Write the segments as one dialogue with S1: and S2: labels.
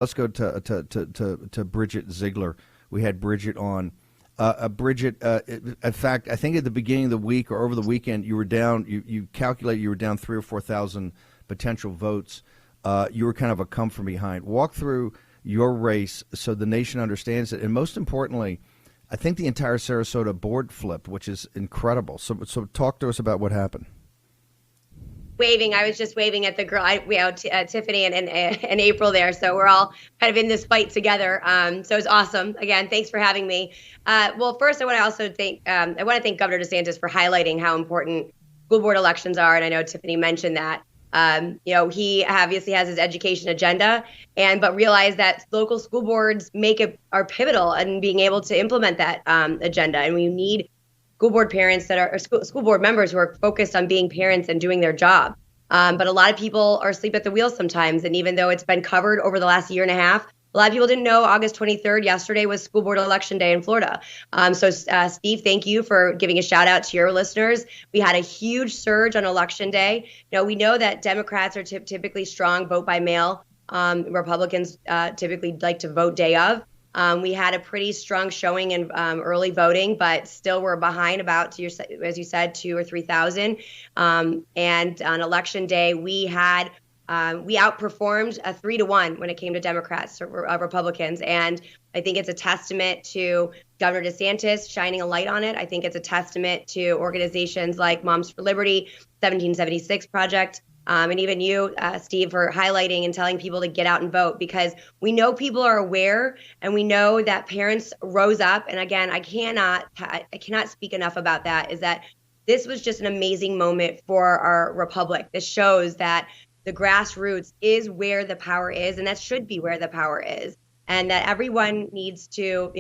S1: Let's go to Bridget Ziegler. We had Bridget on. Bridget, in fact, I think at the beginning of the week or over the weekend, you were down. You calculated you were down 3 or 4 thousand potential votes. You were kind of a come from behind. Walk through your race so the nation understands it, and most importantly, I think the entire Sarasota board flipped, which is incredible. So talk to us about what happened.
S2: Waving. I was just waving at the girl. We had Tiffany and April there, so we're all kind of in this fight together. So it's awesome. Again, thanks for having me. Well, first, I want to also thank Governor DeSantis for highlighting how important school board elections are, and I know Tiffany mentioned that. He obviously has his education agenda, but realize that local school boards are pivotal in being able to implement that agenda, and we need school board parents that are school board members who are focused on being parents and doing their job. But a lot of people are asleep at the wheel sometimes. And even though it's been covered over the last year and a half, a lot of people didn't know August 23rd, yesterday, was school board election day in Florida. Steve, thank you for giving a shout out to your listeners. We had a huge surge on election day. We know that Democrats are typically strong vote by mail. Republicans typically like to vote day of. We had a pretty strong showing in early voting, but still we're behind about, as you said, 2 or 3,000. And on election day, we outperformed 3-1 when it came to Democrats or Republicans. And I think it's a testament to Governor DeSantis shining a light on it. I think it's a testament to organizations like Moms for Liberty, 1776 Project, and even you, Steve, for highlighting and telling people to get out and vote, because we know people are aware and we know that parents rose up. And again, I cannot speak enough about that, is that this was just an amazing moment for our republic. This shows that the grassroots is where the power is, and that should be where the power is, and that everyone needs to,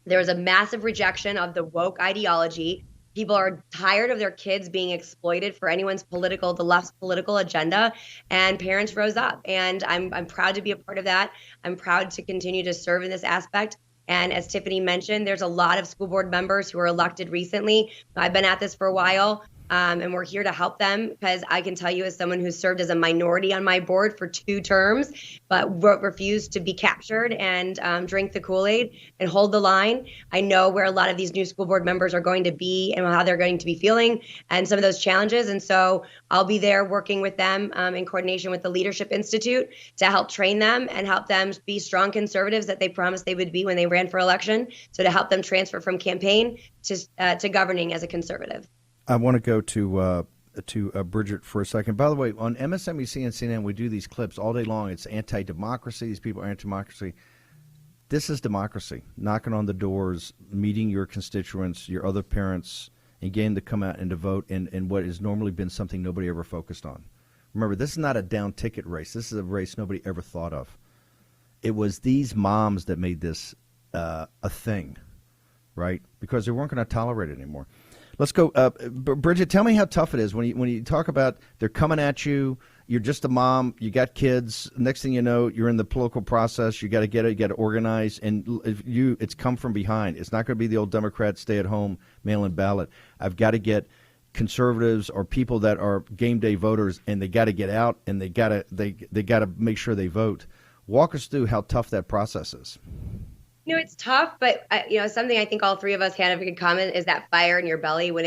S2: there's a massive rejection of the woke ideology. People are tired of their kids being exploited for the left's political agenda, and parents rose up. And I'm proud to be a part of that. I'm proud to continue to serve in this aspect. And as Tiffany mentioned, there's a lot of school board members who were elected recently. I've been at this for a while. And we're here to help them, because I can tell you, as someone who's served as a minority on my board for 2 terms, but refused to be captured and drink the Kool-Aid and hold the line, I know where a lot of these new school board members are going to be and how they're going to be feeling and some of those challenges. And so I'll be there working with them in coordination with the Leadership Institute to help train them and help them be strong conservatives that they promised they would be when they ran for election. So to help them transfer from campaign to governing as a conservative.
S1: I want to go to Bridget for a second. By the way, on MSNBC and CNN, we do these clips all day long. It's anti-democracy. These people are anti-democracy. This is democracy, knocking on the doors, meeting your constituents, your other parents, and getting to come out and to vote in what has normally been something nobody ever focused on. Remember, this is not a down ticket race. This is a race nobody ever thought of. It was these moms that made this a thing, right? Because they weren't going to tolerate it anymore. Let's go. Bridget, tell me how tough it is when you talk about they're coming at you. You're just a mom. You got kids. Next thing you know, you're in the political process. You got to get it. You got to organize. And it's come from behind. It's not going to be the old Democrat stay-at-home mail-in ballot. I've got to get conservatives or people that are game day voters, and they got to get out, and they got to make sure they vote. Walk us through how tough that process is.
S2: It's tough, but something I think all 3 of us had a good comment is that fire in your belly when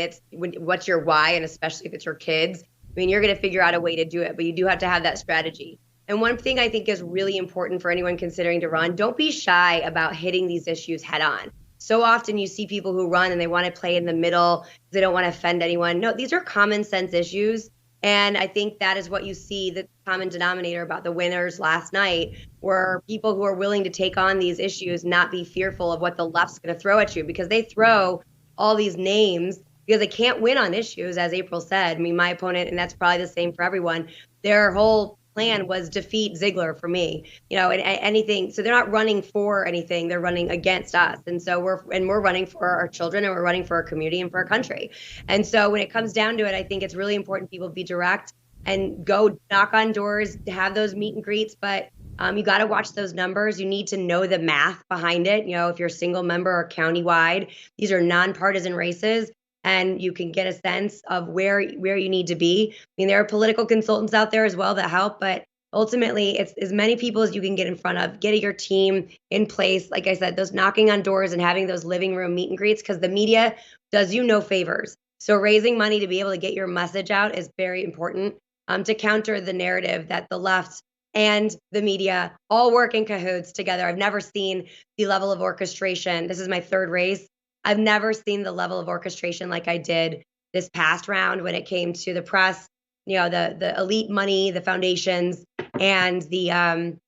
S2: what's your why, and especially if it's your kids. I mean, you're going to figure out a way to do it, but you do have to have that strategy. And one thing I think is really important for anyone considering to run, don't be shy about hitting these issues head on. So often you see people who run and they want to play in the middle. They don't want to offend anyone. No, these are common sense issues. And I think that is what you see, the common denominator about the winners last night, were people who are willing to take on these issues, not be fearful of what the left's going to throw at you, because they throw all these names because they can't win on issues, as April said. I mean, my opponent, and that's probably the same for everyone, their whole plan was defeat Ziegler for me, and anything. So they're not running for anything. They're running against us. And so we're running for our children, and we're running for our community and for our country. And so when it comes down to it, I think it's really important people be direct and go knock on doors, have those meet and greets. But you got to watch those numbers. You need to know the math behind it. If you're a single member or countywide, these are nonpartisan races. And you can get a sense of where you need to be. I mean, there are political consultants out there as well that help, but Ultimately, it's as many people as you can get in front of, getting your team in place. Like I said, those knocking on doors and having those living room meet and greets, because the media does you no favors. So raising money to be able to get your message out is very important, to counter the narrative that the left and the media all work in cahoots together. I've never seen the level of orchestration. This is my third race. I've never seen the level of orchestration like I did this past round when it came to the press, the elite money, the foundations, and the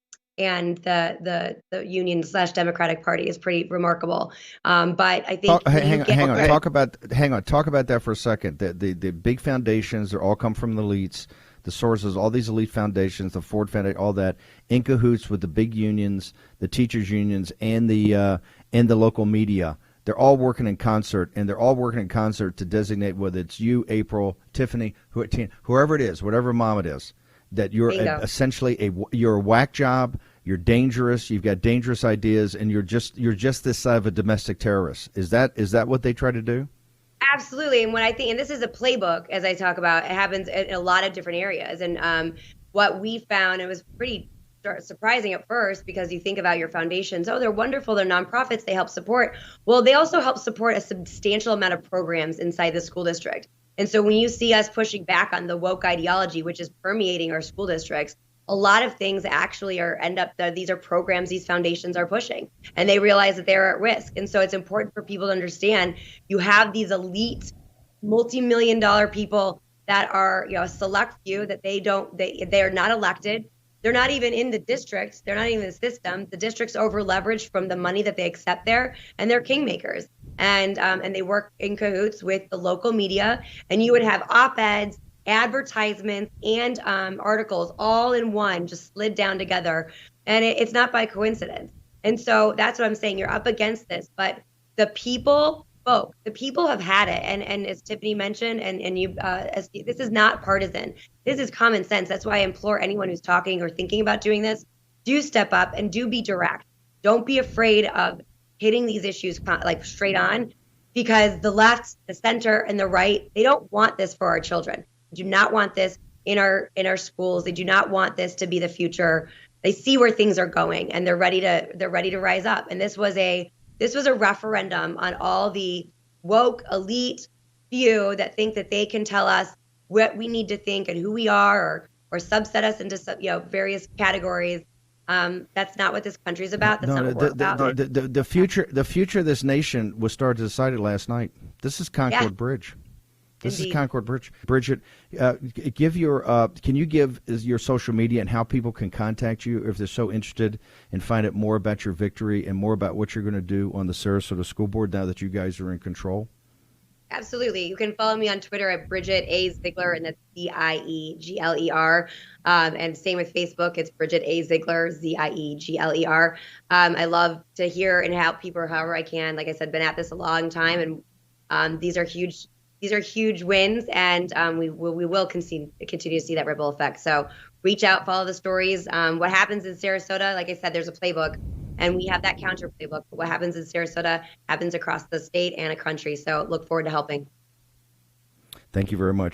S2: union / Democratic Party is pretty remarkable. But I think
S1: hang on. Talk about that for a second. The big foundations, they all come from the elites. The sources, all these elite foundations, the Ford Foundation, all that, in cahoots with the big unions, the teachers' unions, and the local media. They're all working in concert, and they're all working in concert to designate, whether it's you, April, Tiffany, whoever it is, whatever mom it is, that you're essentially you're a whack job, you're dangerous, you've got dangerous ideas, and you're just this side of a domestic terrorist. Is that what they try to do?
S2: Absolutely. And what I think, and this is a playbook, as I talk about, it happens in a lot of different areas. And what we found, it was pretty surprising at first, because you think about your foundations, oh, they're wonderful, they're nonprofits, they help support. Well, they also help support a substantial amount of programs inside the school district. And so when you see us pushing back on the woke ideology, which is permeating our school districts, a lot of things actually these are programs these foundations are pushing, and they realize that they're at risk. And so it's important for people to understand you have these elite, multi-million-dollar people that are, a select few, that they are not elected. They're not even in the district. They're not even in the system. The district's over leveraged from the money that they accept there, and they're kingmakers. And they work in cahoots with the local media. And you would have op-eds, advertisements, and articles all in one, just slid down together. And it's not by coincidence. And so that's what I'm saying. You're up against this, but the people have had it. And as Tiffany mentioned, and you, this is not partisan. This is common sense. That's why I implore anyone who's talking or thinking about doing this, do step up and do be direct. Don't be afraid of hitting these issues like straight on, because the left, the center, and the right, they don't want this for our children. They do not want this in our schools. They do not want this to be the future. They see where things are going, and they're ready to rise up. And this was a referendum on all the woke elite few that think that they can tell us what we need to think and who we are, or subset us into various categories. That's not what this country is about. That's not what we're about.
S1: The future of this nation was started decided last night. This is Concord Bridge. This is Concord Bridge. Bridget, can you give your social media and how people can contact you if they're so interested and find out more about your victory and more about what you're going to do on the Sarasota School Board now that you guys are in control?
S2: Absolutely. You can follow me on Twitter at Bridget A. Ziegler, and that's Ziegler. And same with Facebook. It's Bridget A. Ziegler, Ziegler. I love to hear and help people however I can. Like I said, been at this a long time, and these are huge wins, and we will continue to see that ripple effect. So reach out, follow the stories. What happens in Sarasota, like I said, there's a playbook, and we have that counter playbook. But what happens in Sarasota happens across the state and a country. So look forward to helping.
S1: Thank you very much.